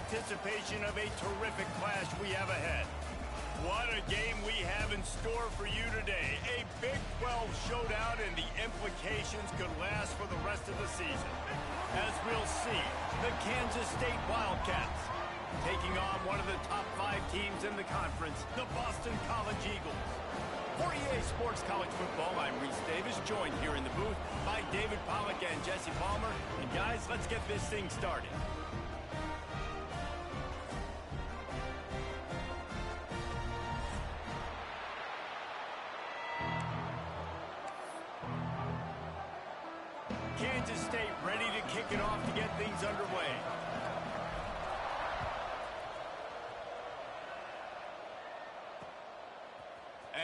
anticipation of a terrific clash we have ahead. What a game we have in store for you today. A Big 12 showdown, and the implications could last for the rest of the season. As we'll see, the Kansas State Wildcats taking on one of the top 5 teams in the conference, the Boston College Eagles. For EA Sports College Football, I'm Reese Davis, joined here in the booth by David Pollack and Jesse Palmer. And guys, let's get this thing started. Kansas State ready to kick it off to get things underway.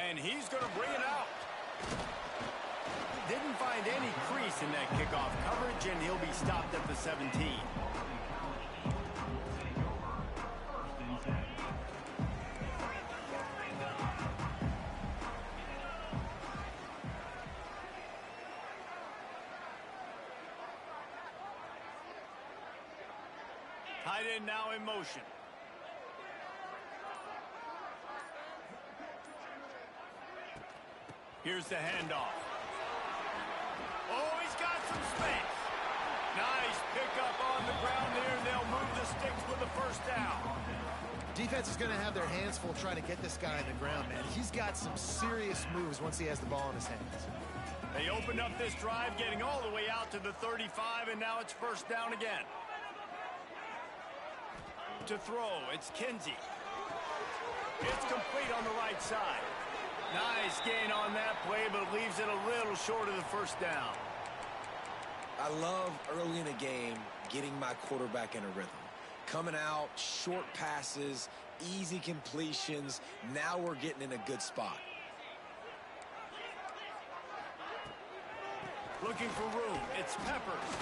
And he's going to bring it out. Didn't find any crease in that kickoff coverage, and he'll be stopped at the 17. Tight end now in motion. Here's the handoff. Oh, he's got some space. Nice pickup on the ground there, and they'll move the sticks with the first down. Defense is going to have their hands full trying to get this guy on the ground, man. He's got some serious moves once he has the ball in his hands. They opened up this drive, getting all the way out to the 35, and now it's first down again. To throw, it's Kinsey. It's complete on the right side. Nice gain on that play, but leaves it a little short of the first down. I love early in a game getting my quarterback in a rhythm. Coming out, short passes, easy completions. Now we're getting in a good spot. Looking for room, it's Peppers.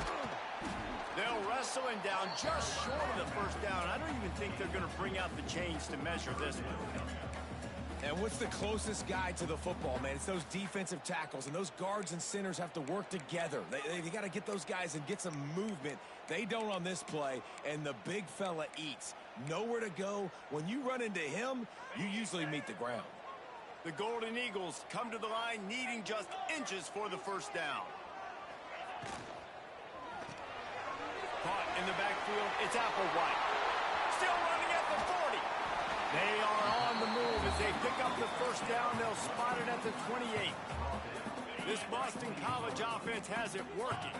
They'll wrestle him down just short of the first down. I don't even think they're going to bring out the chains to measure this one. And what's the closest guy to the football, man? It's those defensive tackles, and those guards and centers have to work together. They got to get those guys and get some movement. They don't on this play, and the big fella eats. Nowhere to go. When you run into him, you usually meet the ground. The Golden Eagles come to the line needing just inches for the first down. Caught in the backfield, it's Applewhite. Still running at the 40. They are on the move as they pick up the first down. They'll spot it at the 28. This Boston College offense has it working.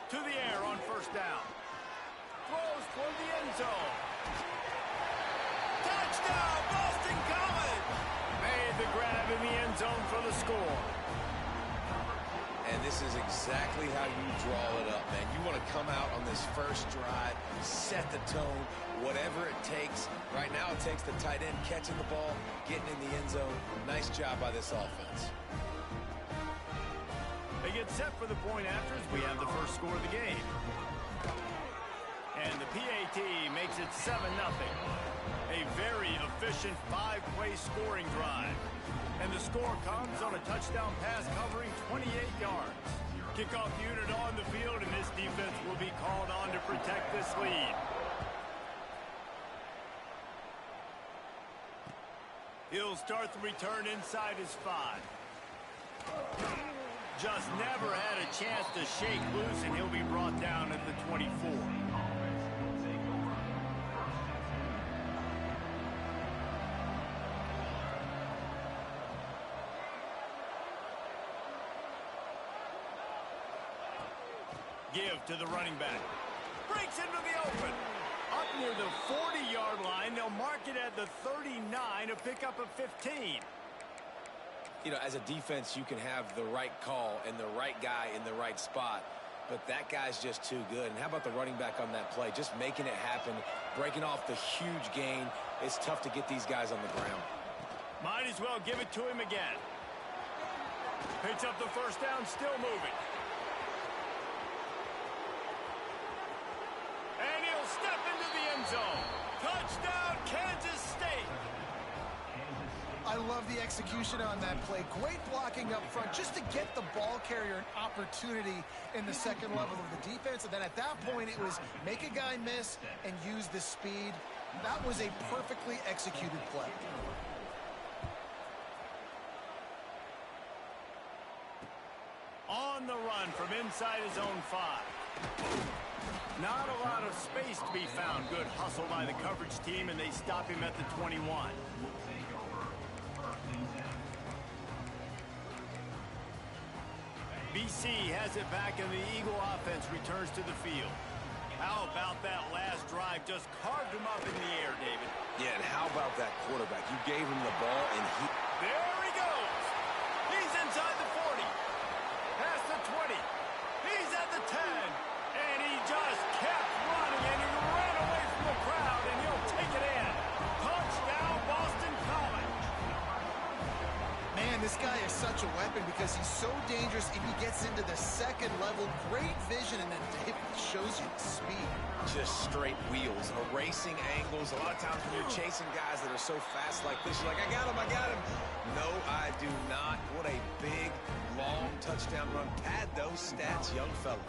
To the air on first down. Throws toward the end zone. Touchdown, Boston College! Made the grab in the end zone for the score. And this is exactly how you draw it up, man. You want to come out on this first drive, set the tone, whatever it takes. Right now it takes the tight end catching the ball, getting in the end zone. Nice job by this offense. They get set for the point after as we have the first score of the game. And the PAT makes it 7-0. A very efficient 5-play scoring drive. And the score comes on a touchdown pass covering 28 yards. Kickoff unit on the field, and this defense will be called on to protect this lead. He'll start the return inside his 5. Just never had a chance to shake loose, and he'll be brought down at the 24. Give to the running back. Breaks into the open. Up near the 40-yard line. They'll mark it at the 39, a pickup of 15. You know, as a defense, you can have the right call and the right guy in the right spot, but that guy's just too good. And how about the running back on that play? Just making it happen, breaking off the huge gain. It's tough to get these guys on the ground. Might as well give it to him again. Picks up the first down, still moving. Step into the end zone. Touchdown, Kansas State. I love the execution on that play. Great blocking up front just to get the ball carrier an opportunity in the second level of the defense. And then at that point, it was make a guy miss and use the speed. That was a perfectly executed play. On the run from inside his own 5. Not a lot of space to be found. Good hustle by the coverage team, and they stop him at the 21. BC has it back, and the Eagle offense returns to the field. How about that last drive? Just carved him up in the air, David. Yeah, and how about that quarterback? You gave him the ball, and he... There he goes. He's inside the 40. Past the 20. He's at the 10. And he just kept running, and he ran away from the crowd, and he'll take it in. Touchdown, Boston College. Man, this guy is such a weapon because he's so dangerous if he gets into the second level. Great vision, and then David shows you the speed. Just straight wheels, erasing angles. A lot of times when you're chasing guys that are so fast like this, you're like, I got him, I got him. No, I do not. What a big, long touchdown run. Pad those stats, young fella.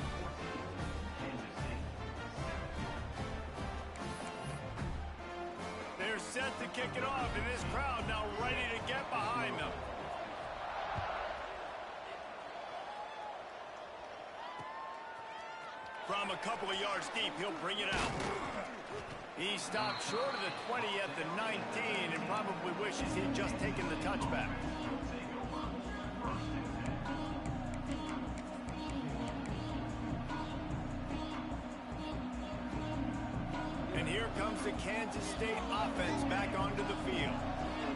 They're set to kick it off, and this crowd now ready to get behind them. From a couple of yards deep, he'll bring it out. He stopped short of the 20 at the 19 and probably wishes he'd just taken the touchback. And here comes the Kansas State offense back onto the field.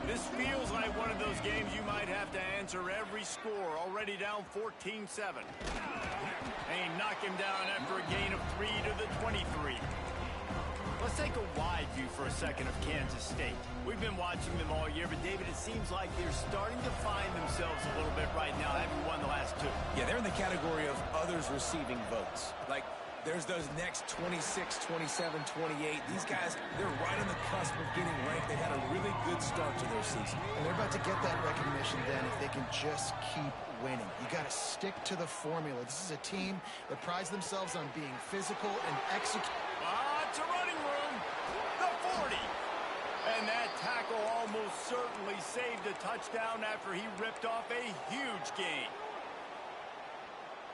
This feels like one of those games you might have to answer every score. Already down 14-7. They knock him down after a gain of 3 to the 23. Let's take a wide view for a second of Kansas State. We've been watching them all year, but David, it seems like they're starting to find themselves a little bit right now, having won the last 2. Yeah, they're in the category of others receiving votes. Like, there's those next 26, 27, 28. These guys, they're right on the cusp of getting ranked. They've had a really good start to their season. And they're about to get that recognition then if they can just keep winning. You got to stick to the formula. This is a team that prides themselves on being physical and execute. It's a running room. The 40. And that tackle almost certainly saved a touchdown after he ripped off a huge gain.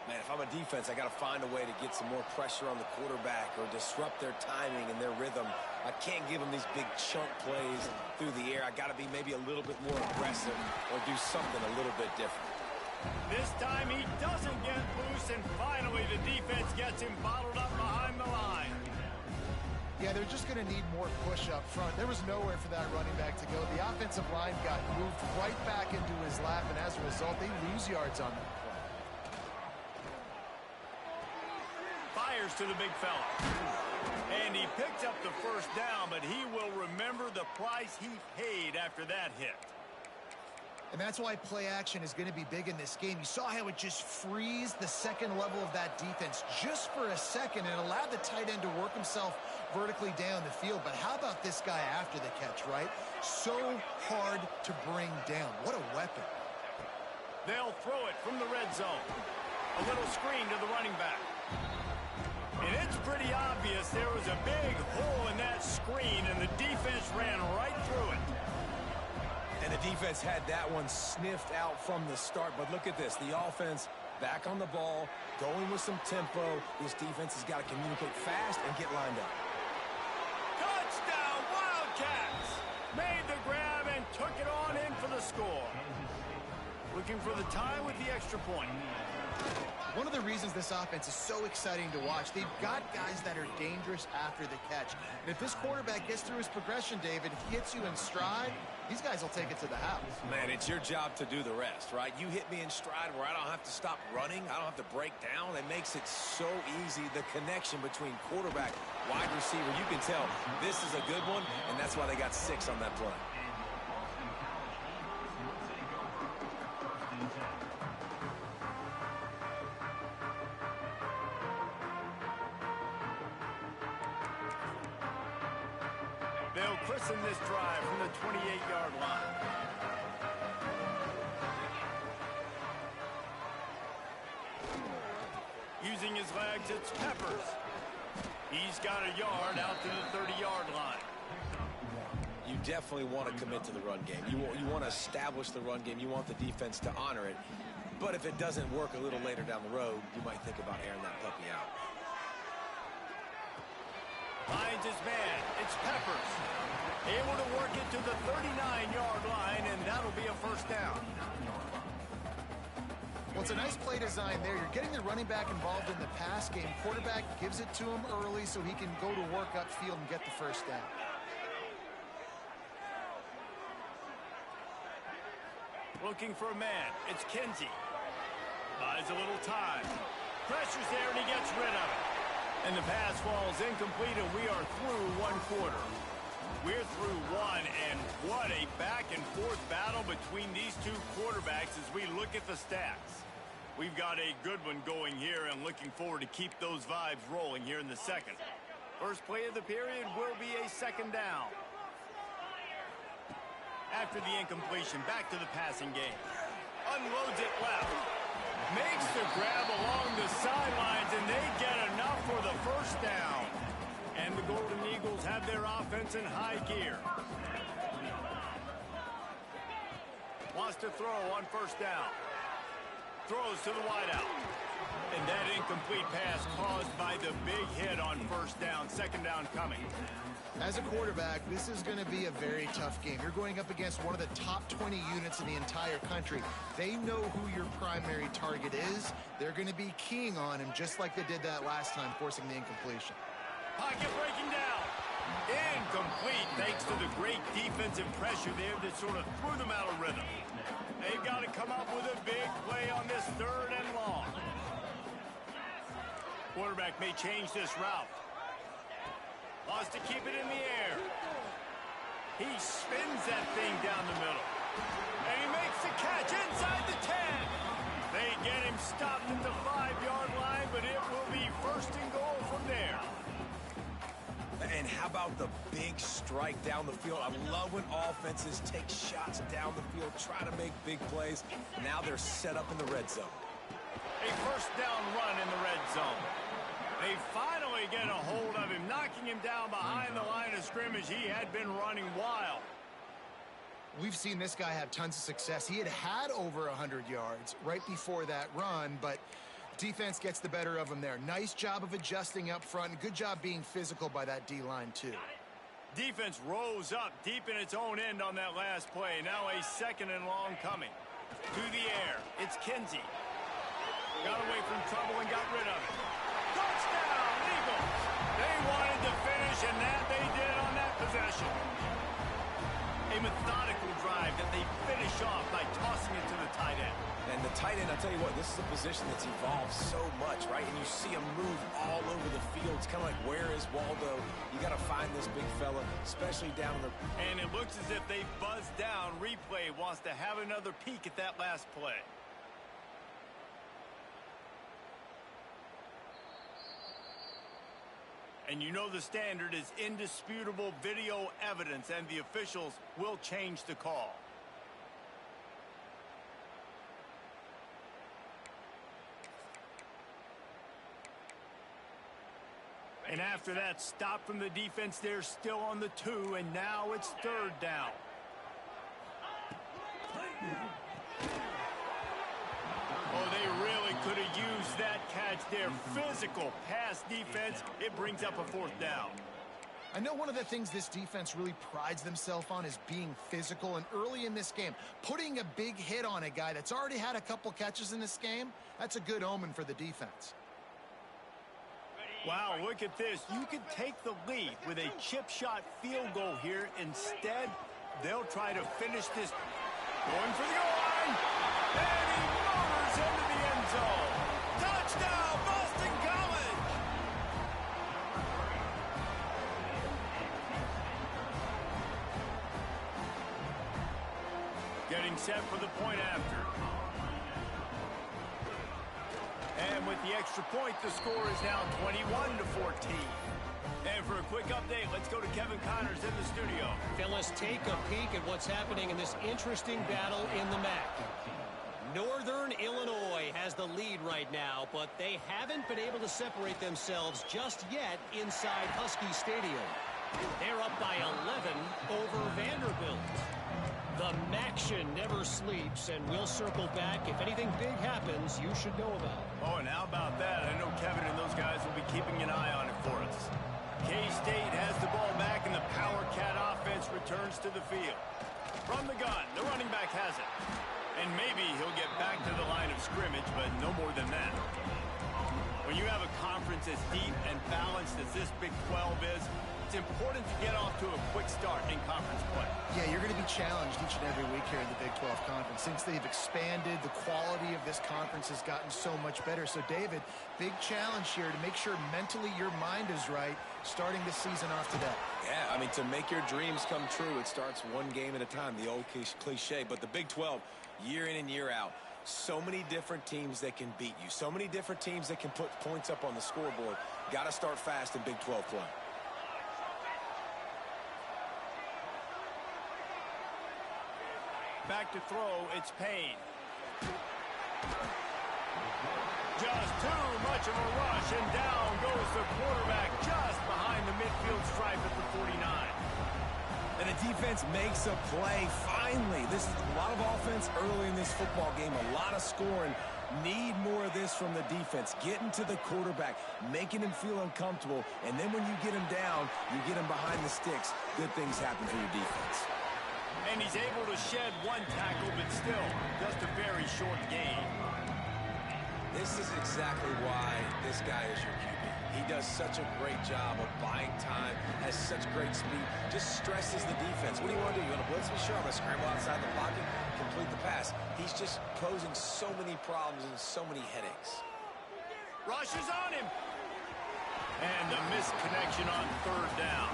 Man, if I'm a defense, I got to find a way to get some more pressure on the quarterback or disrupt their timing and their rhythm. I can't give them these big chunk plays through the air. I got to be maybe a little bit more aggressive or do something a little bit different. This time he doesn't get loose, and finally the defense gets him bottled up behind the line. Yeah, they're just going to need more push up front. There was nowhere for that running back to go. The offensive line got moved right back into his lap, and as a result, they lose yards on that play. Fires to the big fella. And he picked up the first down, but he will remember the price he paid after that hit. And that's why play action is going to be big in this game. You saw how it just frees the second level of that defense just for a second and allowed the tight end to work himself vertically down the field. But how about this guy after the catch, right? So hard to bring down. What a weapon. They'll throw it from the red zone. A little screen to the running back. And it's pretty obvious there was a big hole in that screen, and the defense ran right through it. And the defense had that one sniffed out from the start. But look at this. The offense back on the ball, going with some tempo. This defense has got to communicate fast and get lined up. Touchdown, Wildcats! Made the grab and took it on in for the score. Looking for the tie with the extra point. One of the reasons this offense is so exciting to watch, they've got guys that are dangerous after the catch. And if this quarterback gets through his progression, David, hits you in stride, these guys will take it to the house. Man, it's your job to do the rest, right? You hit me in stride where I don't have to stop running. I don't have to break down. It makes it so easy. The connection between quarterback, wide receiver, you can tell this is a good one, and that's why they got 6 on that play. They'll christen this drive from the 28-yard line. using his legs, it's Peppers. He's got a yard out to the 30-yard line. You definitely want to commit to the run game. You want to establish the run game. You want the defense to honor it. But if it doesn't work a little later down the road, you might think about airing that puppy out. Finds his man. It's Peppers. Able to work it to the 39-yard line, and that'll be a first down. Well, it's a nice play design there. You're getting the running back involved in the pass game. Quarterback gives it to him early so he can go to work upfield and get the first down. Looking for a man. It's Kinsey. Buys a little time. Pressure's there, and he gets rid of it. And the pass falls incomplete, and we are through one quarter. We're through one, and what a back-and-forth battle between these two quarterbacks as we look at the stats. We've got a good one going here, and looking forward to keep those vibes rolling here in the second. First play of the period will be a second down. After the incompletion, back to the passing game. Unloads it left. Makes the grab along the sidelines, and they get enough for the first down. And the Golden Eagles have their offense in high gear. Wants to throw on first down. Throws to the wideout. And that incomplete pass caused by the big hit on first down. Second down coming. As a quarterback, this is going to be a very tough game. You're going up against one of the top 20 units in the entire country. They know who your primary target is. They're going to be keying on him just like they did that last time, forcing the incompletion. Pocket breaking down. Incomplete thanks to the great defensive pressure there that sort of threw them out of rhythm. They've got to come up with a big play on this third and long. Quarterback may change this route. Wants to keep it in the air. He spins that thing down the middle. And he makes the catch inside the 10. They get him stopped at the 5-yard line, but it will be first and goal from there. And how about the big strike down the field? I love when offenses take shots down the field, try to make big plays. Now they're set up in the red zone. A first down run in the red zone. They finally get a hold of him, knocking him down behind the line of scrimmage. He had been running wild. We've seen this guy have tons of success. He had over 100 yards right before that run, but defense gets the better of him there. Nice job of adjusting up front. Good job being physical by that D-line, too. Defense rose up deep in its own end on that last play. Now a second and long coming. To the air. It's Kinsey. Got away from trouble and got rid of it. Touchdown, Eagles! They wanted to finish, and that they did on that possession. A methodical drive that they finish off by tossing it to the tight end. And the tight end, I'll tell you what, this is a position that's evolved so much, right? And you see him move all over the field. It's kind of like, where is Waldo? You got to find this big fella, especially down the... And it looks as if they buzzed down. Replay wants to have another peek at that last play. And you know the standard is indisputable video evidence, and the officials will change the call. And after that stop from the defense, they're still on the 2, and now it's third down. Oh, they really could have used that catch there. Physical pass defense. It brings up a fourth down. I know one of the things this defense really prides themselves on is being physical, and early in this game, putting a big hit on a guy that's already had a couple catches in this game, that's a good omen for the defense. Wow, look at this. You could take the lead with a chip shot field goal here. Instead, they'll try to finish this. Going for the goal line. And he motors into the end zone. Touchdown, Boston College. Getting set for the point after. And with the extra point, the score is now 21-14. And for a quick update, let's go to Kevin Connors in the studio. Phyllis, take a peek at what's happening in this interesting battle in the MAC. Northern Illinois has the lead right now, but they haven't been able to separate themselves just yet inside Husky Stadium. They're up by 11 over Vanderbilt. The Maction never sleeps, and we'll circle back. If anything big happens, you should know about it. Oh, and how about that? I know Kevin and those guys will be keeping an eye on it for us. K-State has the ball back, and the Power Cat offense returns to the field. From the gun, the running back has it. And maybe he'll get back to the line of scrimmage, but no more than that. When you have a conference as deep and balanced as this Big 12 is, it's important to get off to a quick start in conference play. Yeah, you're going to be challenged each and every week here in the Big 12 Conference. Since they've expanded, the quality of this conference has gotten so much better. So, David, big challenge here to make sure mentally your mind is right starting this season off today. Yeah, I mean, to make your dreams come true, it starts one game at a time, the old cliche. But the Big 12, year in and year out, so many different teams that can beat you, so many different teams that can put points up on the scoreboard. Got to start fast in Big 12 play. Back to throw, it's Payne. Just too much of a rush, and down goes the quarterback just behind the midfield stripe at the 49. And the defense makes a play, finally. This is a lot of offense early in this football game, a lot of scoring. Need more of this from the defense. Getting to the quarterback, making him feel uncomfortable, and then when you get him down, you get him behind the sticks. Good things happen for your defense. And he's able to shed one tackle, but still, just a very short gain. This is exactly why this guy is your QB. He does such a great job of buying time, has such great speed, just stresses the defense. What do you want to do? You want to blitz me? Sure, I'm going to scramble outside the pocket, complete the pass. He's just posing so many problems and so many headaches. Rush is on him. And the missed connection on third down.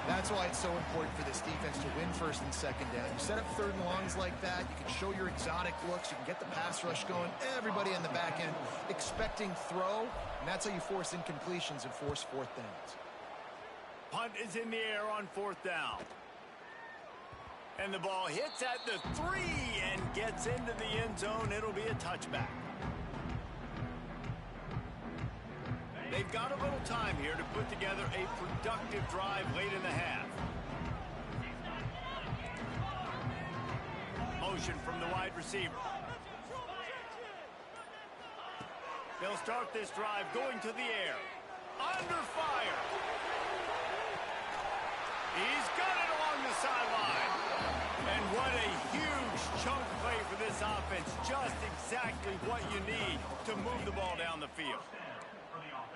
That's why it's so important for this defense to win first and second down. You set up third and longs like that, you can show your exotic looks, you can get the pass rush going, everybody on the back end expecting throw, and that's how you force incompletions and force fourth downs. Punt is in the air on fourth down. And the ball hits at the 3 and gets into the end zone. It'll be a touchback. They've got a little time here to put together a productive drive late in the half. Motion from the wide receiver. They'll start this drive going to the air. Under fire. He's got it along the sideline. And what a huge chunk play for this offense. Just exactly what you need to move the ball down the field.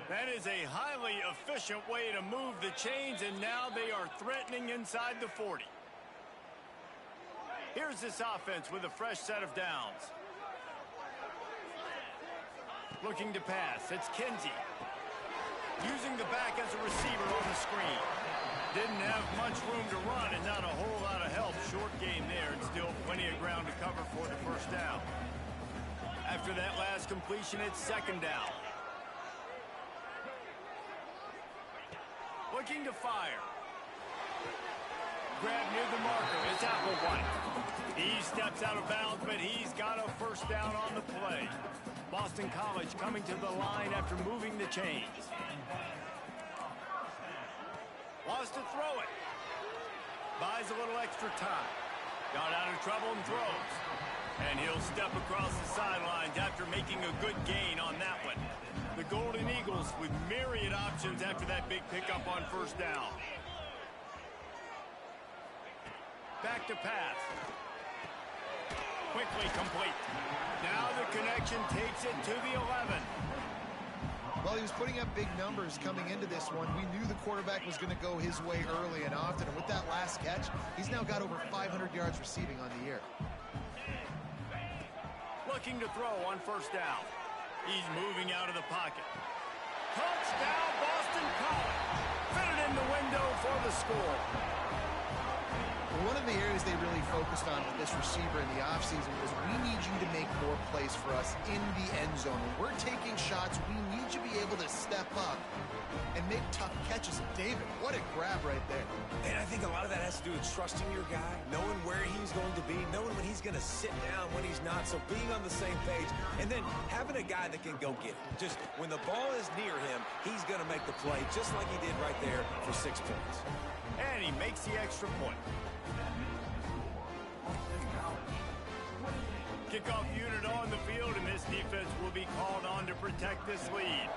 That is a highly efficient way to move the chains, and now they are threatening inside the 40. Here's this offense with a fresh set of downs. Looking to pass, it's Kinsey. Using the back as a receiver on the screen. Didn't have much room to run and not a whole lot of help. Short game there, and still plenty of ground to cover for the first down. After that last completion, it's second down. Looking to fire. Grab near the marker. It's Applewhite. He steps out of bounds, but he's got a first down on the play. Boston College coming to the line after moving the chains. Wants to throw it. Buys a little extra time. Got out of trouble and throws. And he'll step across the sidelines after making a good gain on that one. The Golden Eagles with myriad options after that big pickup on first down. Back to pass. Quickly complete. Now the connection takes it to the 11. Well, he was putting up big numbers coming into this one. We knew the quarterback was going to go his way early and often. And with that last catch, he's now got over 500 yards receiving on the year. Looking to throw on first down. He's moving out of the pocket. Touchdown, Boston College. Fitted in the window for the score. One of the areas they really focused on with this receiver in the offseason was we need you to make more plays for us in the end zone. When we're taking shots, we need you to be able to step up and make tough catches. David, what a grab right there. And I think a lot of that has to do with trusting your guy, knowing where he's going to be, knowing when he's going to sit down, when he's not, so being on the same page, and then having a guy that can go get it. Just when the ball is near him, he's going to make the play, just like he did right there for 6 points. And he makes the extra point. Kickoff unit on the field, and this defense will be called on to protect this lead.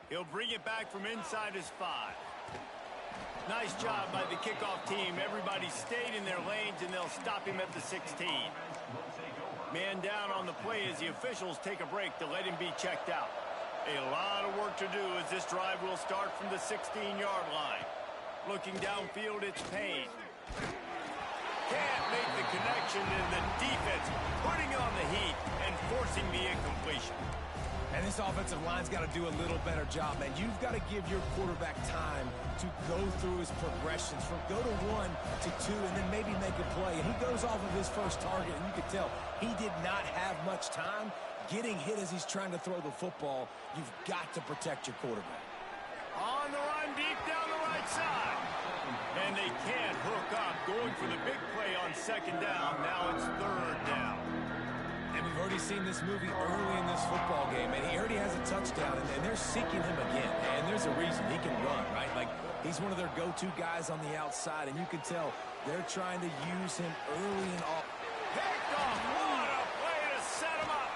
He'll bring it back from inside his 5. Nice job by the kickoff team. Everybody stayed in their lanes, and they'll stop him at the 16. Man down on the play as the officials take a break to let him be checked out. A lot of work to do as this drive will start from the 16-yard line. Looking downfield, it's Payne. Can't make the connection, and the defense putting on the heat and forcing the incompletion. And this offensive line's got to do a little better job, man. You've got to give your quarterback time to go through his progressions from go to 1 to 2 and then maybe make a play. And he goes off of his first target, and you can tell he did not have much time getting hit as he's trying to throw the football. You've got to protect your quarterback. On the run deep down the right side. And they can't hook up. Going for the big play on 2nd down. Now it's 3rd down. And we've already seen this movie early in this football game, and he already has a touchdown, and they're seeking him again. And there's a reason. He can run, right? Like, he's one of their go-to guys on the outside, and you can tell they're trying to use him early and often. Picked off. What a play to set him up.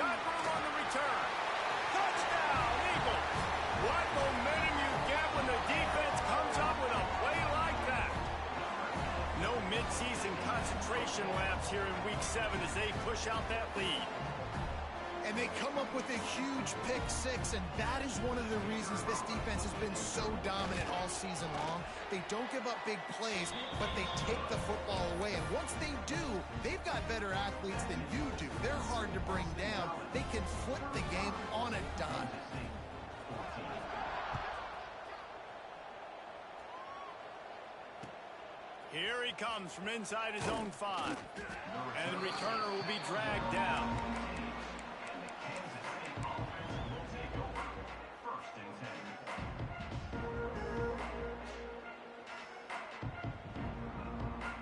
Got room on the return. Touchdown, Eagles. What momentum you get when the defense comes up with a play like that. No midseason concentration lapse here in Week 7 as they push out that lead. And they come up with a huge pick 6, and that is one of the reasons this defense has been so dominant all season long. They don't give up big plays, but they take the football away. And once they do, they've got better athletes than you do. They're hard to bring down. They can flip the game on a dime. Here he comes from inside his own 5. And the returner will be dragged down.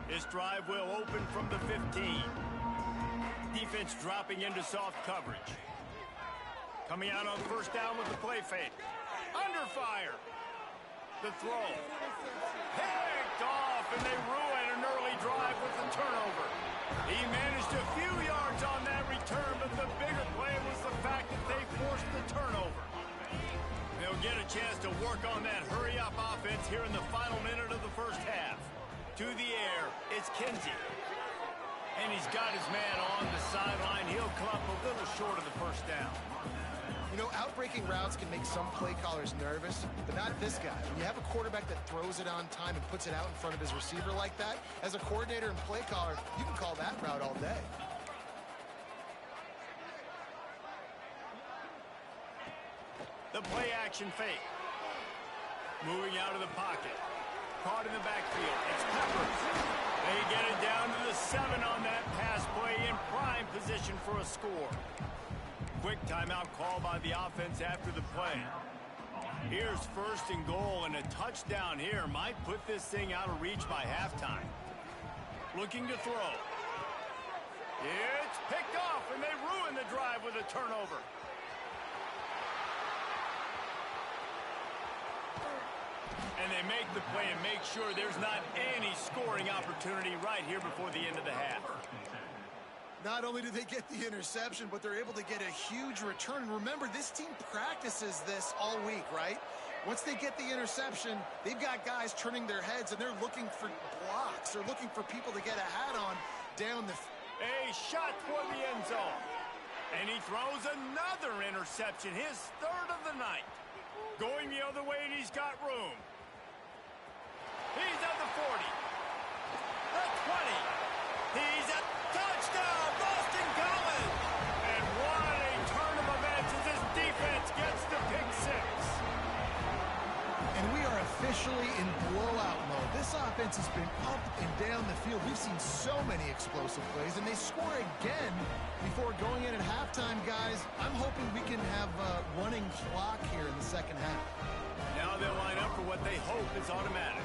This drive will open from the 15. Defense dropping into soft coverage. Coming out on 1st down with the play fake. Under fire. The throw. Picked off, and they ruin an early drive with the turnover. He managed a few yards on that return, but the bigger play was the fact that they forced the turnover. They'll get a chance to work on that hurry-up offense here in the final minute of the first half. To the air, it's Kinsey. And he's got his man on the sideline. He'll come up a little short of the 1st down. You know, outbreaking routes can make some play callers nervous, but not this guy. When you have a quarterback that throws it on time and puts it out in front of his receiver like that, as a coordinator and play caller, you can call that route all day. The play action fake. Moving out of the pocket. Caught in the backfield. It's Peppers. They get it down to the 7 on that pass play in prime position for a score. Quick timeout call by the offense after the play. Here's 1st and goal, and a touchdown here might put this thing out of reach by halftime. Looking to throw. It's picked off, and they ruin the drive with a turnover. And they make the play and make sure there's not any scoring opportunity right here before the end of the half. Not only do they get the interception, but they're able to get a huge return. And remember, this team practices this all week, right? Once they get the interception, they've got guys turning their heads, and they're looking for blocks. They're looking for people to get a hat on down the... A shot toward the end zone. And he throws another interception, his 3rd of the night. Going the other way, and he's got room. He's at the 40. The 20. He's at touchdown, Boston College. And what a turn of events as this defense gets the pick 6. offense has been up and down the field. We've seen so many explosive plays, and they score again before going in at halftime, guys. I'm hoping we can have a running clock here in the second half. Now they'll line up for what they hope is automatic.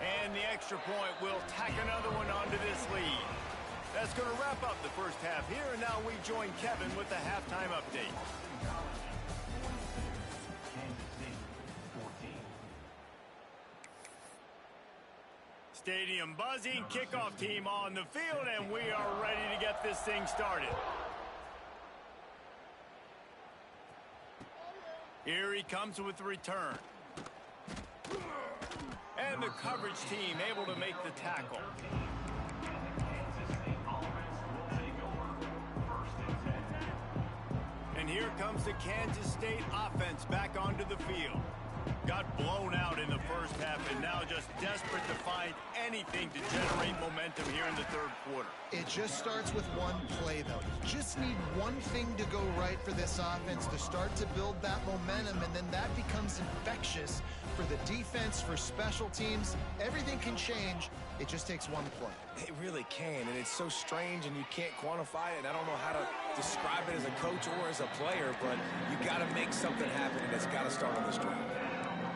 And the extra point will tack another one onto this lead. That's going to wrap up the first half here, and now we join Kevin with the halftime update. Stadium buzzing, kickoff team on the field, and we are ready to get this thing started. Here he comes with the return. And the coverage team able to make the tackle. And here comes the Kansas State offense back onto the field. Got blown out in the first half and now just desperate to find anything to generate momentum here in the third quarter. It just starts with one play, though. You just need one thing to go right for this offense to start to build that momentum, and then that becomes infectious for the defense, for special teams. Everything can change. It just takes one play. It really can, and it's so strange, and you can't quantify it. I don't know how to describe it as a coach or as a player, but you got to make something happen, and it's got to start on this drive.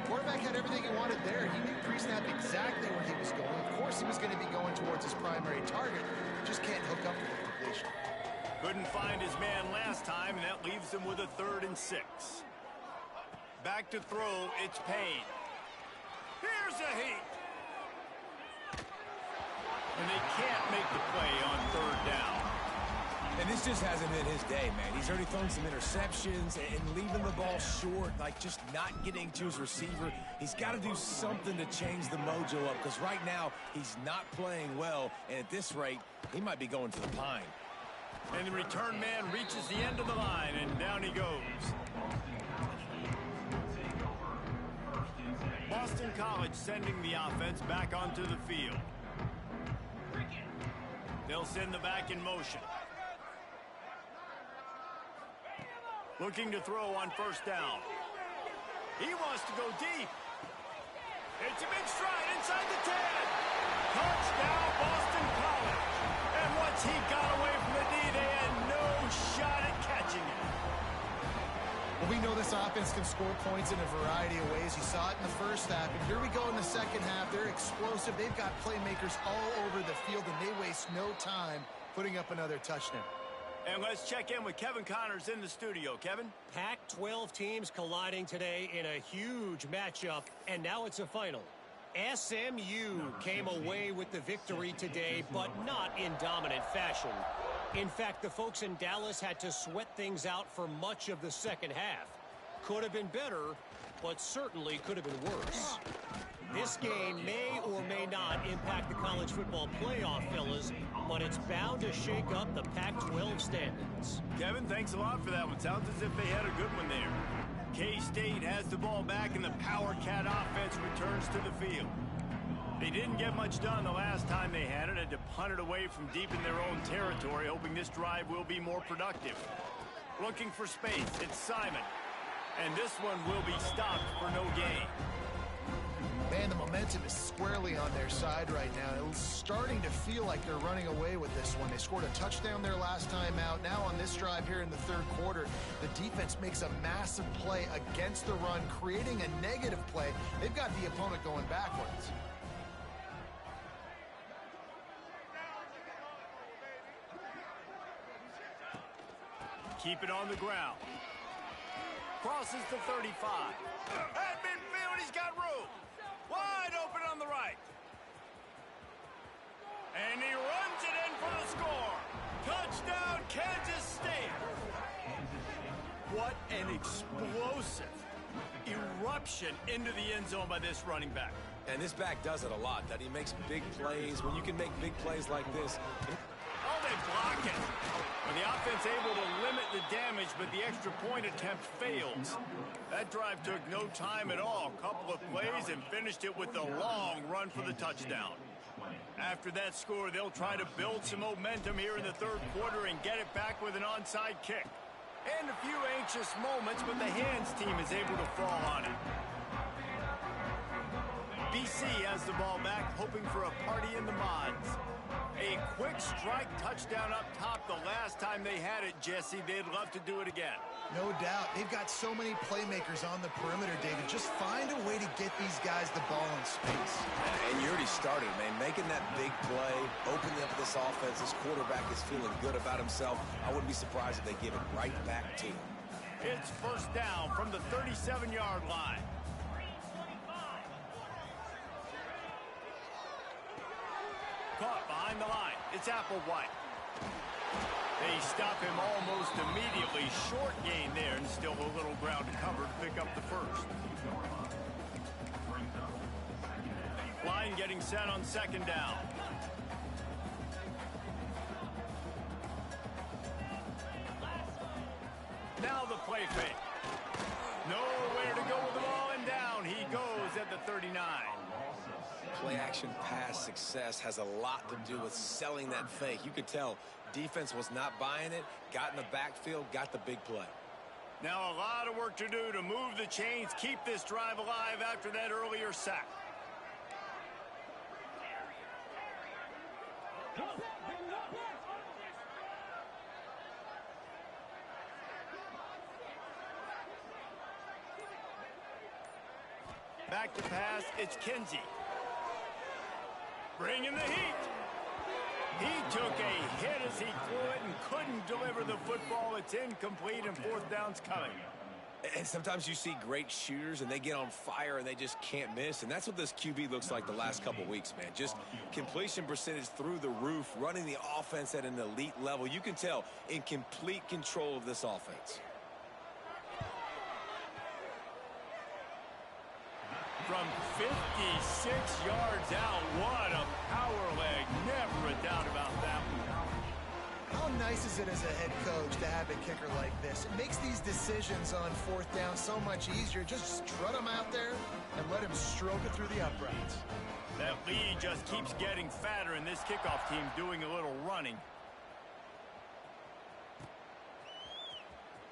Quarterback had everything he wanted there. He knew pre-snap exactly where he was going. Of course, he was going to be going towards his primary target. Just can't hook up with the completion. Couldn't find his man last time, and that leaves him with a 3rd and 6. Back to throw, it's Payne. Here's a heat. And they can't make the play on 3rd down. And this just hasn't been his day, man. He's already thrown some interceptions and leaving the ball short, like just not getting to his receiver. He's got to do something to change the mojo up, because right now he's not playing well, and at this rate, he might be going to the pine. And the return man reaches the end of the line, and down he goes. Boston College sending the offense back onto the field. They'll send the back in motion. Looking to throw on 1st down. He wants to go deep. It's a big stride inside the 10. Touchdown, Boston College. And once he got away from the D, they had no shot at catching it. Well, we know this offense can score points in a variety of ways. You saw it in the first half, and here we go in the second half. They're explosive. They've got playmakers all over the field, and they waste no time putting up another touchdown. And let's check in with Kevin Connors in the studio. Kevin? Pac-12 teams colliding today in a huge matchup, and now it's a final. SMU came away with the victory today, but not in dominant fashion. In fact, the folks in Dallas had to sweat things out for much of the second half. Could have been better, but certainly could have been worse. This game may or may not impact the college football playoff, fellas, but it's bound to shake up the Pac-12 standings. Kevin, thanks a lot for that one. Sounds as if they had a good one there. K-State has the ball back, and the Power Cat offense returns to the field. They didn't get much done the last time they had it, to punt it away from deep in their own territory, hoping this drive will be more productive. Looking for space, it's Simon. And this one will be stopped for no gain. Man, the momentum is squarely on their side right now. It's starting to feel like they're running away with this one. They scored a touchdown their last time out. Now on this drive here in the 3rd quarter, the defense makes a massive play against the run, creating a negative play. They've got the opponent going backwards. Keep it on the ground. Crosses the 35. At midfield, he's got room. Wide open on the right. And he runs it in for the score. Touchdown, Kansas State. What an explosive eruption into the end zone by this running back. And this back does it a lot, that he makes big plays. When you can make big plays like this. Oh, they block it. And the offense able to limit the damage, but the extra point attempt fails. That drive took no time at all. A couple of plays and finished it with a long run for the touchdown. After that score, they'll try to build some momentum here in the 3rd quarter and get it back with an onside kick. And a few anxious moments, but the hands team is able to fall on it. BC has the ball back, hoping for a party in the mods. A quick strike touchdown up top the last time they had it, Jesse. They'd love to do it again. No doubt. They've got so many playmakers on the perimeter, David. Just find a way to get these guys the ball in space. And you already started, man. Making that big play, opening up this offense. This quarterback is feeling good about himself. I wouldn't be surprised if they give it right back to him. It's first down from the 37-yard line. Caught behind the line. It's Applewhite. They stop him almost immediately. Short gain there, and still a little ground to cover to pick up the first. Line getting set on second down. Now the play fake. Nowhere to go with the ball, and down he goes at the 39. Play-action pass success has a lot to do with selling that fake. You could tell defense was not buying it, got in the backfield, got the big play. Now a lot of work to do to move the chains, keep this drive alive after that earlier sack. Back to pass, it's Kinsey. Bringing the heat. He took a hit as he threw it and couldn't deliver the football. It's incomplete, and fourth down's coming. And sometimes you see great shooters, and they get on fire, and they just can't miss. And that's what this QB looks like the last couple weeks, man. Just completion percentage through the roof, running the offense at an elite level. You can tell in complete control of this offense. From 56 yards out, what a power leg. Never a doubt about that one. How nice is it as a head coach to have a kicker like this? It makes these decisions on fourth down so much easier. Just strut him out there and let him stroke it through the uprights. That lead just keeps getting fatter, and this kickoff team doing a little running.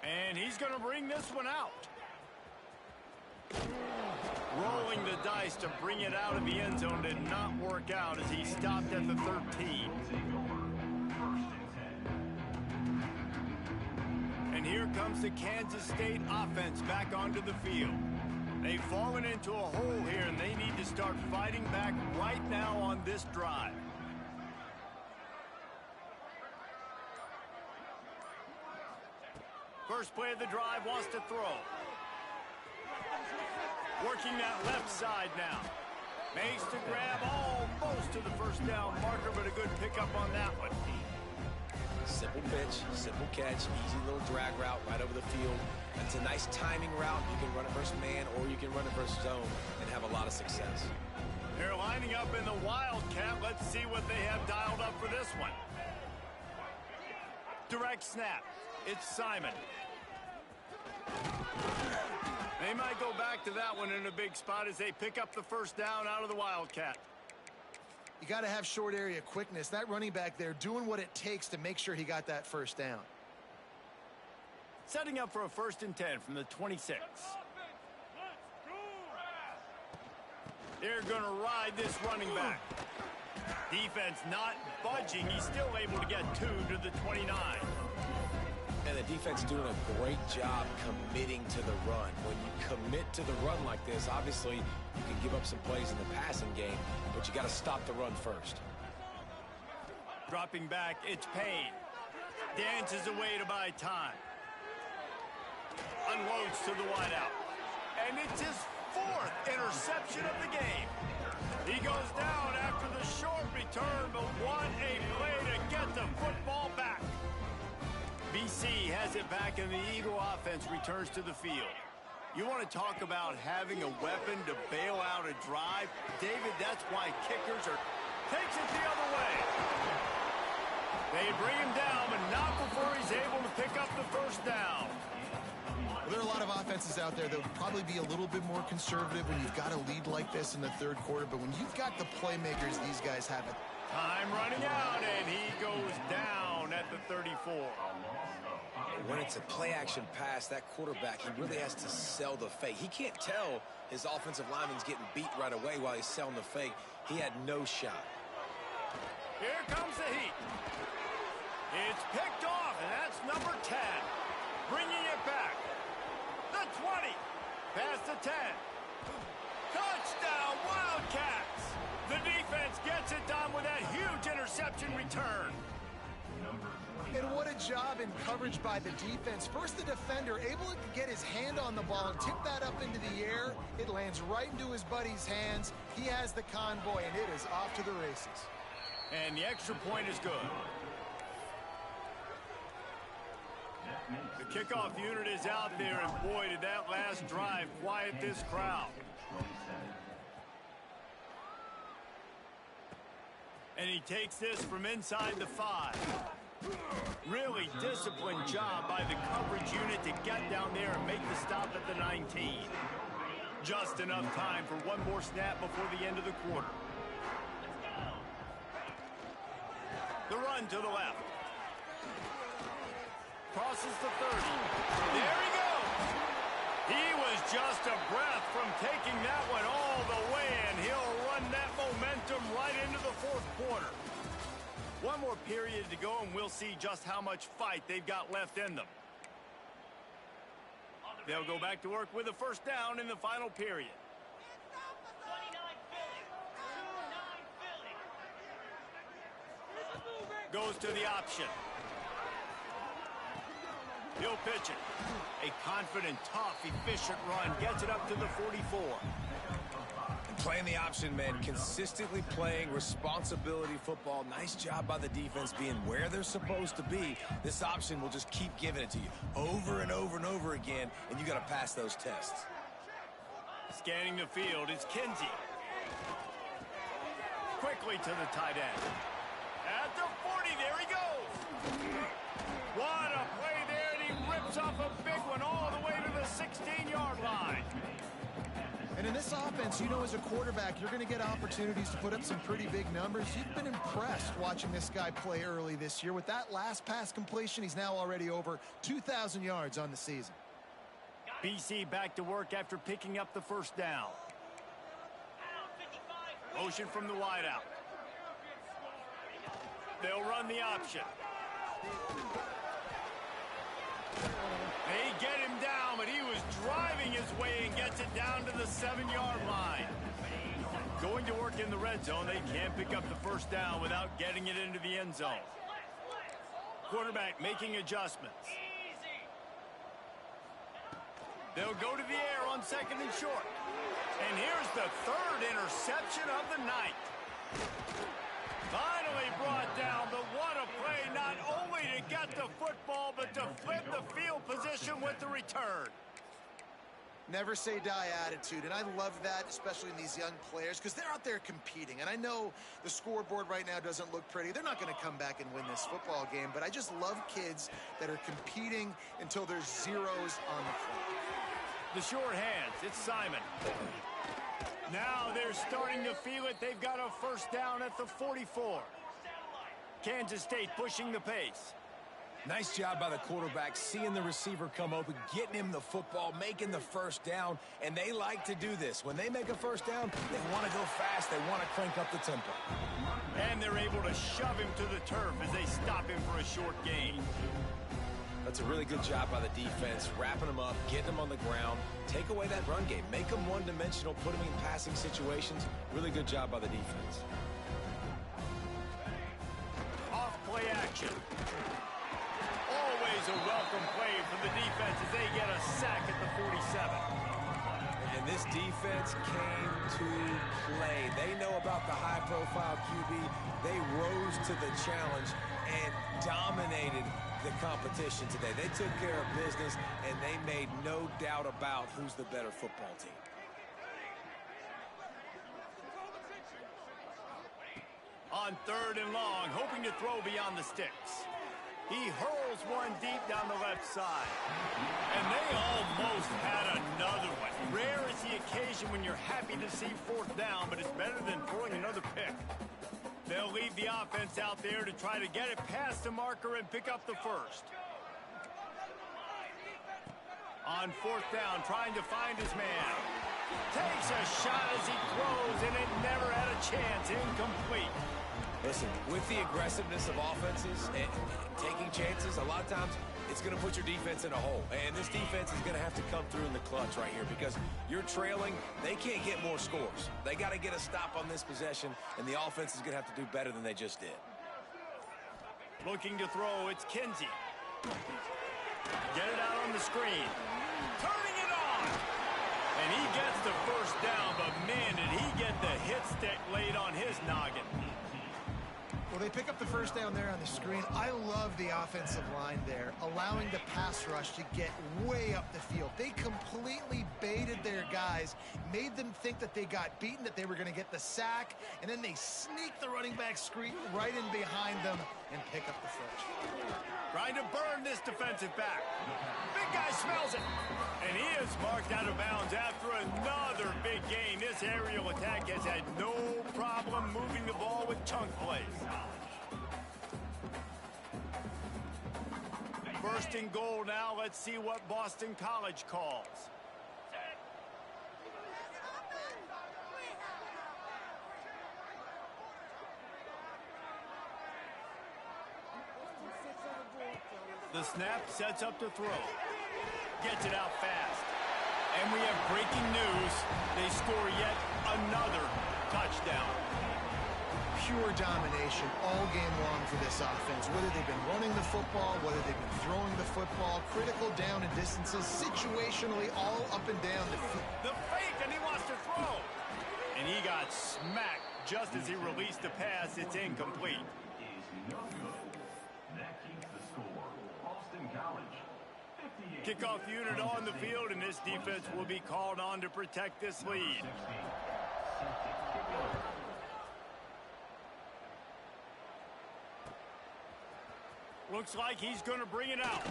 And he's going to bring this one out. Rolling the dice to bring it out of the end zone did not work out as he stopped at the 13. And here comes the Kansas State offense back onto the field. They've fallen into a hole here, and they need to start fighting back right now on this drive. First play of the drive, wants to throw. Working that left side now. Makes the grab almost to the first down marker, but a good pickup on that one. Simple pitch, simple catch, easy little drag route right over the field. It's a nice timing route. You can run it versus man, or you can run it versus zone and have a lot of success. They're lining up in the Wildcat. Let's see what they have dialed up for this one. Direct snap. It's Simon. They might go back to that one in a big spot as they pick up the first down out of the Wildcat. You got to have short area quickness. That running back there doing what it takes to make sure he got that first down. Setting up for a 1st and 10 from the 26. They're going to ride this running back. Defense not budging. He's still able to get 2 to the 29. And the defense doing a great job committing to the run. When you commit to the run like this, obviously you can give up some plays in the passing game, but you got to stop the run first. Dropping back, it's Payne. Dances away to buy time. Unloads to the wideout. And it's his 4th interception of the game. He goes down after the short return, but what a play to get the football back. BC has it back, and the Eagle offense returns to the field. You want to talk about having a weapon to bail out a drive? David, that's why kickers are... Takes it the other way. They bring him down, but not before he's able to pick up the first down. Well, there are a lot of offenses out there that would probably be a little bit more conservative when you've got a lead like this in the third quarter, but when you've got the playmakers these guys have it. Time running out, and he goes down down at the 34. When it's a play-action pass, that quarterback, he really has to sell the fake. He can't tell his offensive lineman's getting beat right away while he's selling the fake. He had no shot. Here comes the heat. It's picked off, and that's number 10. Bringing it back. The 20. Past the 10. Touchdown, Wildcats! The defense gets it done with that huge interception return. And what a job in coverage by the defense. First, the defender able to get his hand on the ball and tip that up into the air. It lands right into his buddy's hands. He has the convoy, and it is off to the races. And the extra point is good. The kickoff unit is out there, and boy, did that last drive quiet this crowd. And he takes this from inside the 5. Really disciplined job by the coverage unit to get down there and make the stop at the 19. Just enough time for one more snap before the end of the quarter. The run to the left. Crosses the 30. There he goes. He was just a breath from taking that one all the way, and he'll run that momentum right into the fourth quarter. One more period to go, and we'll see just how much fight they've got left in them. They'll go back to work with a first down in the final period. Goes to the option. He'll pitch it. A confident, tough, efficient run gets it up to the 44. Playing the option, man, consistently playing responsibility football. Nice job by the defense being where they're supposed to be. This option will just keep giving it to you over and over and over again, and you got to pass those tests. Scanning the field is Kinsey. Quickly to the tight end. At the 40, there he goes. What a play there, and he rips off a big one all the way to the 16-yard line. And in this offense, you know, as a quarterback, you're going to get opportunities to put up some pretty big numbers. You've been impressed watching this guy play early this year. With that last pass completion, he's now already over 2,000 yards on the season. BC back to work after picking up the first down. Motion from the wideout. They'll run the option. They get him down, but he was driving his way and gets it down to the 7-yard line. Going to work in the red zone, they can't pick up the first down without getting it into the end zone. Quarterback making adjustments. They'll go to the air on second and short. And here's the third interception of the night. Finally brought down, but what a play, not only to get the football, but to flip the field position with the return. Never say die attitude, and I love that, especially in these young players, because they're out there competing. And I know the scoreboard right now doesn't look pretty. They're not going to come back and win this football game, but I just love kids that are competing until there's zeros on the clock. The short hands, it's Simon. Now they're starting to feel it. They've got a first down at the 44. Kansas State pushing the pace. Nice job by the quarterback, seeing the receiver come open, getting him the football, making the first down, and they like to do this. When they make a first down, they want to go fast. They want to crank up the tempo. And they're able to shove him to the turf as they stop him for a short gain. That's a really good job by the defense, wrapping them up, getting them on the ground, take away that run game, make them one-dimensional, put them in passing situations. Really good job by the defense. Off play action. Always a welcome play for the defense as they get a sack at the 47. And this defense came to play. They know about the high-profile QB. They rose to the challenge and dominated the competition today. They took care of business, and they made no doubt about who's the better football team. On third and long, hoping to throw beyond the sticks. He hurls one deep down the left side. And they almost had another one. Rare is the occasion when you're happy to see fourth down, but it's better than throwing another pick. They'll leave the offense out there to try to get it past the marker and pick up the first. On fourth down, trying to find his man. Takes a shot as he throws, and it never had a chance. Incomplete. Listen, with the aggressiveness of offenses and taking chances, a lot of times it's going to put your defense in a hole. And this defense is going to have to come through in the clutch right here because you're trailing. They can't get more scores. They got to get a stop on this possession, and the offense is going to have to do better than they just did. Looking to throw, it's Kinsey. Get it out on the screen. Turning it on. And he gets the first down, but man, did he get the hit stick laid on his noggin. Well, they pick up the first down there on the screen. I love the offensive line there, allowing the pass rush to get way up the field. They completely baited their guys, made them think that they got beaten, that they were going to get the sack, and then they sneak the running back screen right in behind them and pick up the first. Trying to burn this defensive back. Big guy smells it. And he is marked out of bounds after another big gain. This aerial attack has had no problem moving the ball with chunk plays. First and goal now. Let's see what Boston College calls. The snap sets up to throw. Gets it out fast. And we have breaking news. They score yet another touchdown. Pure domination all game long for this offense. Whether they've been running the football, whether they've been throwing the football, critical down and distances, situationally all up and down the field. The fake, and he wants to throw. And he got smacked just as he released the pass. It's incomplete. Kickoff unit on the field, and this defense will be called on to protect this lead. Looks like he's going to bring it out.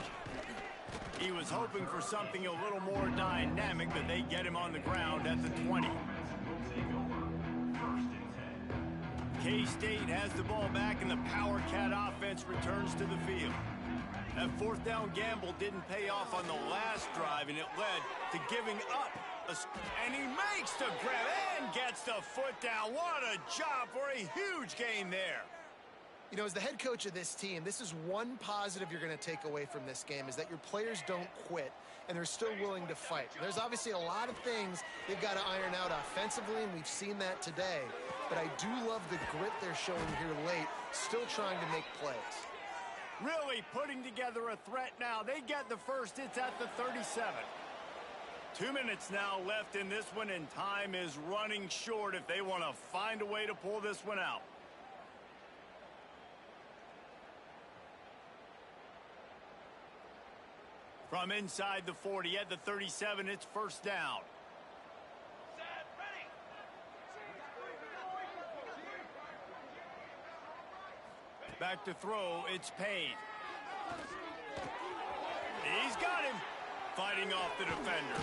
He was hoping for something a little more dynamic, but they get him on the ground at the 20. K-State has the ball back, and the Power Cat offense returns to the field. That fourth down gamble didn't pay off on the last drive, and it led to giving up. And he makes the grab and gets the foot down. What a job for a huge gain there. You know, as the head coach of this team, this is one positive you're going to take away from this game, is that your players don't quit, and they're still willing to fight. There's obviously a lot of things they've got to iron out offensively, and we've seen that today. But I do love the grit they're showing here late, still trying to make plays. Really putting together a threat now. They get the first. It's at the 37. 2 minutes now left in this one, and time is running short if they want to find a way to pull this one out. From inside the 40 at the 37, it's first down. Back to throw, it's Payne. He's got him. Fighting off the defender.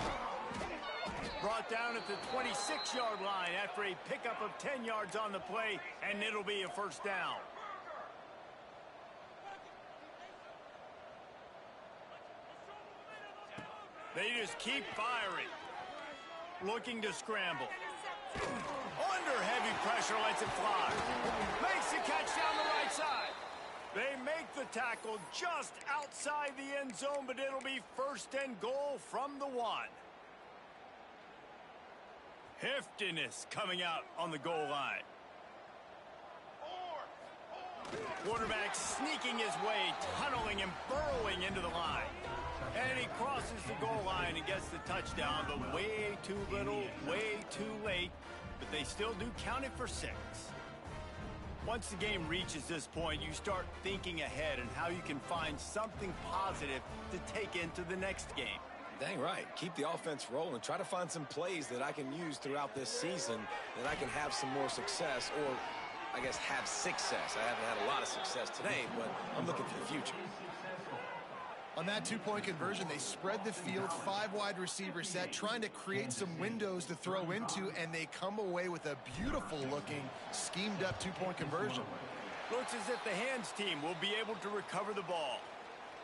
Brought down at the 26-yard line after a pickup of 10 yards on the play, and it'll be a first down. They just keep firing. Looking to scramble. Under heavy pressure, lets it fly. Makes the catch down the right side. They make the tackle just outside the end zone, but it'll be first and goal from the 1. Heftiness coming out on the goal line. Quarterback sneaking his way, tunneling and burrowing into the line. And he crosses the goal line and gets the touchdown, but way too little, way too late. But they still do count it for 6. Once the game reaches this point, you start thinking ahead and how you can find something positive to take into the next game. Dang right. Keep the offense rolling. Try to find some plays that I can use throughout this season that I can have some more success, or I guess have success. I haven't had a lot of success today, but I'm looking for the future. On that two-point conversion, they spread the field, 5 wide receiver set, trying to create some windows to throw into, and they come away with a beautiful-looking, schemed-up two-point conversion. Looks as if the hands team will be able to recover the ball.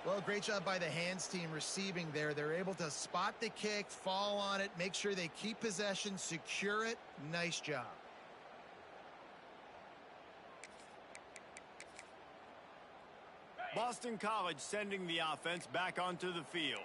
Well, great job by the hands team receiving there. They're able to spot the kick, fall on it, make sure they keep possession, secure it. Nice job. Boston College sending the offense back onto the field.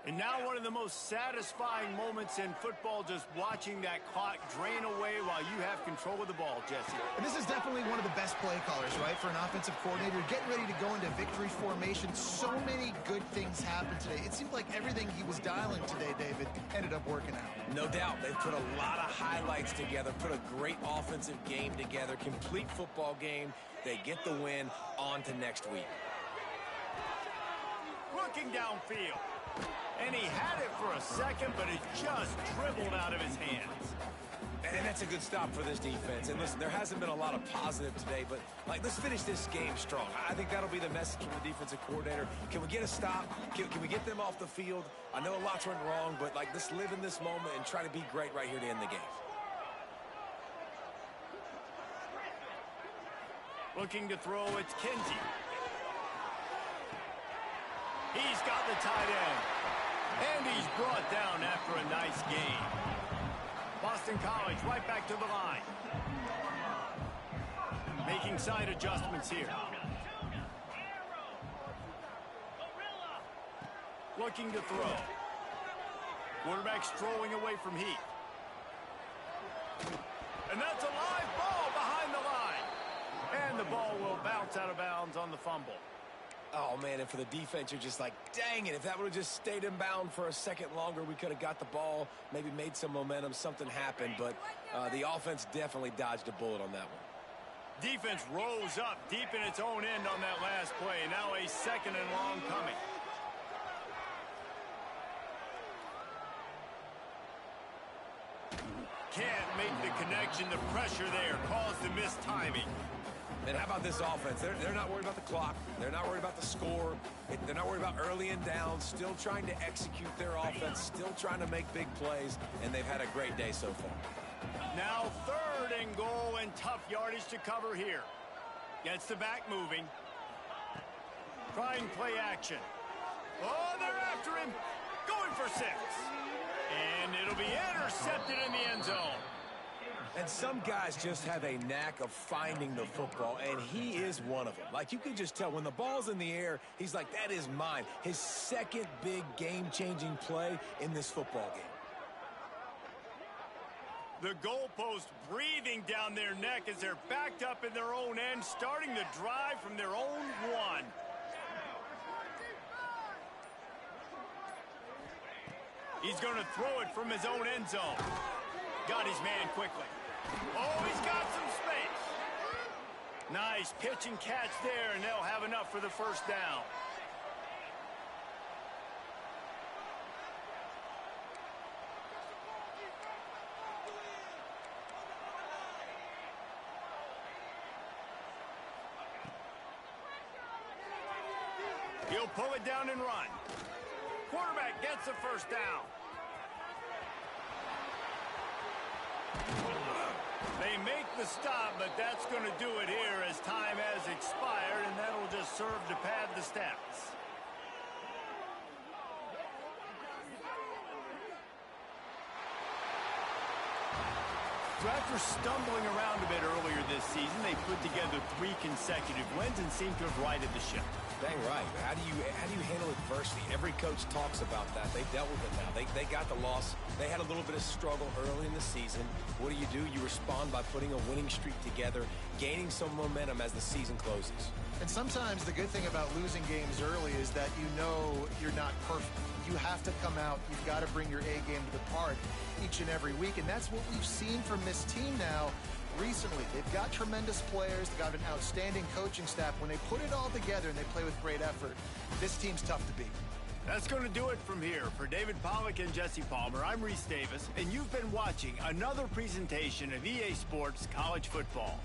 And now one of the most satisfying moments in football, just watching that clock drain away while you have control of the ball, Jesse. And this is definitely one of the best play callers, right, for an offensive coordinator. Getting ready to go into victory formation. So many good things happened today. It seemed like everything he was dialing today, David, ended up working out. No doubt. They've put a lot of highlights together, put a great offensive game together, complete football game. They get the win. On to next week. Looking downfield. And he had it for a second, but it just dribbled out of his hands. And that's a good stop for this defense. And listen, there hasn't been a lot of positive today, but, let's finish this game strong. I think that'll be the message from the defensive coordinator. Can we get a stop? Can we get them off the field? I know a lot's went wrong, but, let's live in this moment and try to be great right here to end the game. Looking to throw, it's Kinsey. He's got the tight end. And he's brought down after a nice game. Boston College right back to the line. Making side adjustments here. Looking to throw. Quarterback strolling away from Heath. And that's a live ball behind the line. And the ball will bounce out of bounds on the fumble. Oh, man, and for the defense, you're just like, dang it, if that would have just stayed inbound for a second longer, we could have got the ball, maybe made some momentum, something happened, but the offense definitely dodged a bullet on that one. Defense rose up deep in its own end on that last play. Now a second and long coming. Can't make the connection. The pressure there caused the missed timing. And how about this offense? They're not worried about the clock. They're not worried about the score. They're not worried about early and down. Still trying to execute their offense. Still trying to make big plays. And they've had a great day so far. Now 3rd and goal and tough yardage to cover here. Gets the back moving. Trying play action. Oh, they're after him. Going for 6. And it'll be intercepted in the end zone. And some guys just have a knack of finding the football, and he is one of them. You can just tell when the ball's in the air, he's like, that is mine. His second big game-changing play in this football game. The goalpost breathing down their neck as they're backed up in their own end, starting the drive from their own 1. He's going to throw it from his own end zone. Got his man quickly. Oh, he's got some space. Nice pitch and catch there, and they'll have enough for the first down. He'll pull it down and run. Quarterback gets the first down. They make the stop, but that's going to do it here as time has expired, and that'll just serve to pad the stats. So after stumbling around a bit earlier this season, they put together 3 consecutive wins and seem to have righted the ship. Dang right. How do you handle adversity? Every coach talks about that. They dealt with it now. They got the loss. They had a little bit of struggle early in the season. What do? You respond by putting a winning streak together, gaining some momentum as the season closes. And sometimes the good thing about losing games early is that you know you're not perfect. You have to come out. You've got to bring your A game to the park each and every week. And that's what we've seen from this team now recently. They've got tremendous players. They've got an outstanding coaching staff. When they put it all together and they play with great effort, this team's tough to beat. That's going to do it from here. For David Pollack and Jesse Palmer, I'm Reese Davis, and you've been watching another presentation of EA Sports College Football.